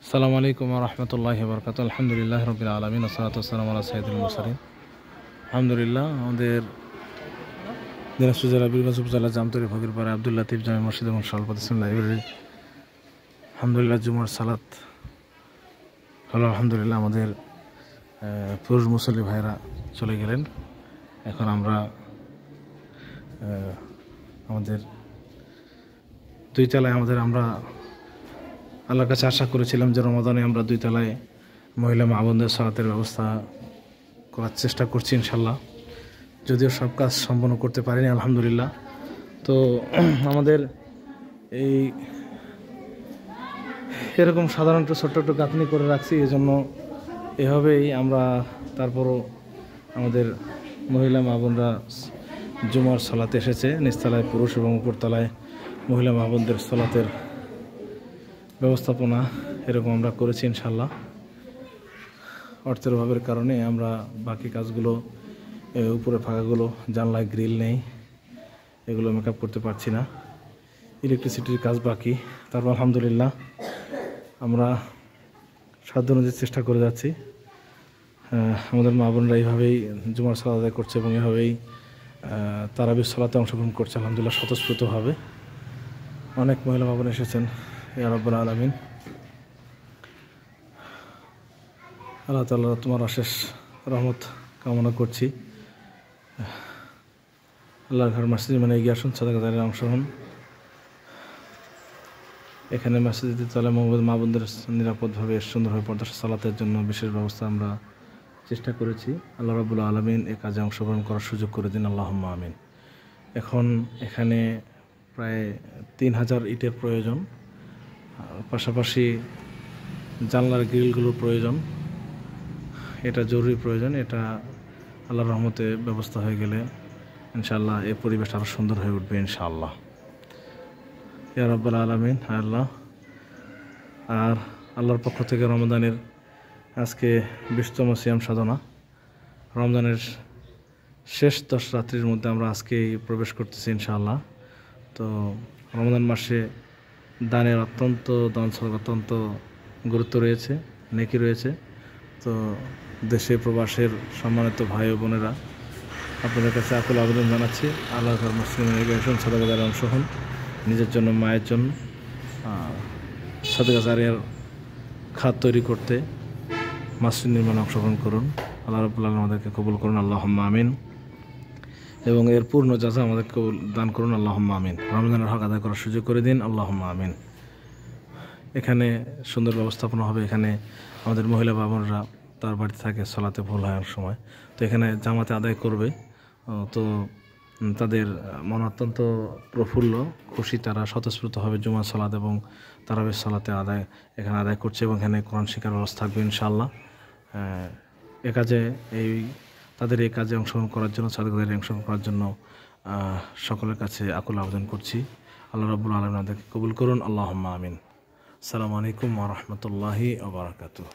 আসসালামু আলাইকুম ওয়া রাহমাতুল্লাহি ওয়া বারাকাতুহু। আলহামদুলিল্লাহি রাব্বিল আলামিন ওয়া সলাতু ওয়াসসালামু আলা সাইয়্যিদিল মুরসালিন। আলহামদুলিল্লাহ, আমাদের দিনাজপুর জেলা বীরগঞ্জ উপজেলা জামতলী ফকিরপাড়া আব্দুল লতিফ জামে মসজিদ এবং সরকারি ইসলামী লাইব্রেরি আলহামদুলিল্লাহ জুমার সালাত হলো। আলহামদুলিল্লাহ, আমাদের পুরুষ মুসল্লি ভাইরা চলে গেলেন। এখন আমরা আমাদের দুই তলায় আমরা আল্লাহর কাছে আশা করেছিলাম যে রমাদানে আমরা দুই তলায় মহিলা মা বোনদের সালাতের ব্যবস্থা করার চেষ্টা করছি ইনশাল্লাহ, যদিও সব কাজ সম্পন্ন করতে পারিনি আলহামদুলিল্লাহ। তো আমাদের এরকম সাধারণত ছোট্ট ছোট্ট গাঁথনি করে রাখছি, এজন্য এভাবেই আমরা তারপরও আমাদের মহিলা মা বোনরা জুমার সালাতে এসেছে। নিচতলায় পুরুষ এবং উপরতলায় মহিলা মা বোনদের সালাতের ব্যবস্থাপনা এরকম আমরা করেছি ইনশাল্লাহ। অর্থের অভাবের কারণে আমরা বাকি কাজগুলো, উপরে ফাঁকাগুলো, জানলায় গ্রিল নেই, এগুলো মেকআপ করতে পারছি না। ইলেকট্রিসিটির কাজ বাকি। তারপর আলহামদুলিল্লাহ আমরা সাধ্য অনুযায়ী চেষ্টা করে যাচ্ছি। আমাদের মা বোনরা এইভাবেই জুমার সালাত আদায় করছে এবং এভাবেই তারাবির সালাতে অংশগ্রহণ করছে আলহামদুলিল্লাহ স্বতঃস্ফূর্তভাবে। অনেক মহিলা মা বোন এসেছেন। ইয়া রাব্বুল আলামিন, আল্লাহ তাআলা তোমার অশেষ রহমত কামনা করছি। আল্লাহর ঘর মসজিদ মানে এগিয়ে আসুন, সাদাকাতারের অংশ হন। এখানে মসজিদের তলায় মা বোনদের নিরাপদভাবে সুন্দরভাবে পর্দা সালাতের জন্য বিশেষ ব্যবস্থা আমরা চেষ্টা করেছি। আল্লাহ রাব্বুল আলামিন এ কাজে অংশগ্রহণ করার সুযোগ করে দিন, আল্লাহুম্মা আমিন। এখন এখানে প্রায় 3000 ইটের প্রয়োজন, পাশাপাশি জানলার গ্রিলগুলোর প্রয়োজন। এটা জরুরি প্রয়োজন। এটা আল্লাহর রহমতে ব্যবস্থা হয়ে গেলে ইনশাআল্লাহ এই পরিবেশ আরও সুন্দর হয়ে উঠবে ইনশাআল্লাহ। ইয়া রাব্বুল আলামিন। আল্লাহ আর আল্লাহর পক্ষ থেকে রমজানের আজকে 20তম সিয়াম সাধনা, রমজানের শেষ 10 রাত্রির মধ্যে আমরা আজকেই প্রবেশ করতেছি ইনশাআল্লাহ। তো রমজান মাসে দানের দান সদকা অত্যন্ত গুরুত্ব রয়েছে, নেকি রয়েছে। তো দেশে প্রবাসের সম্মানিত ভাই ও বোনেরা, আপনাদের কাছে আকুল আবেদন জানাচ্ছি, আল্লাহর ঘর মুসলিমের এগিয়ে সাদাকাতারে অংশ হন। নিজের জন্য, মায়ের জন্য সাদাকাতারের খাত তৈরি করতে মসজিদ নির্মাণে অংশগ্রহণ করুন। আল্লাহ রাব্বুল আলামিন আমাদেরকে কবুল করুন, আল্লাহুম্মা আমিন। এবং এর পূর্ণ জাযা আমাদেরকে দান করুন, আল্লাহুম্মা আমিন। রমজানের হক আদায় করার সুযোগ করে দিন, আল্লাহুম্মা আমিন। এখানে সুন্দর ব্যবস্থাপনা হবে। এখানে আমাদের মহিলা বাবনরা তার বাড়িতে থাকে, সালাতে ভুল হয় সময়, তো এখানে জামাতে আদায় করবে। তো তাদের মন অত্যন্ত প্রফুল্ল, খুশি, তারা স্বতঃস্ফূর্তভাবে জুমার সালাত এবং তারাবির সালাতে এখানে আদায় করছে এবং এখানে কোরআন শিক্ষার ব্যবস্থা থাকবে ইনশাআল্লাহ। তাদের এই কাজে অংশগ্রহণ করার জন্য, সাদাকাতারে অংশগ্রহণ করার জন্য সকলের কাছে আকুল আবেদন করছি। আল্লাহ রাব্বুল আলামিন আমাদেরকে কবুল করুন, আল্লাহুম্মা আমিন। আসসালামু আলাইকুম ওয়া রাহমাতুল্লাহি ওয়া বারাকাতুহু।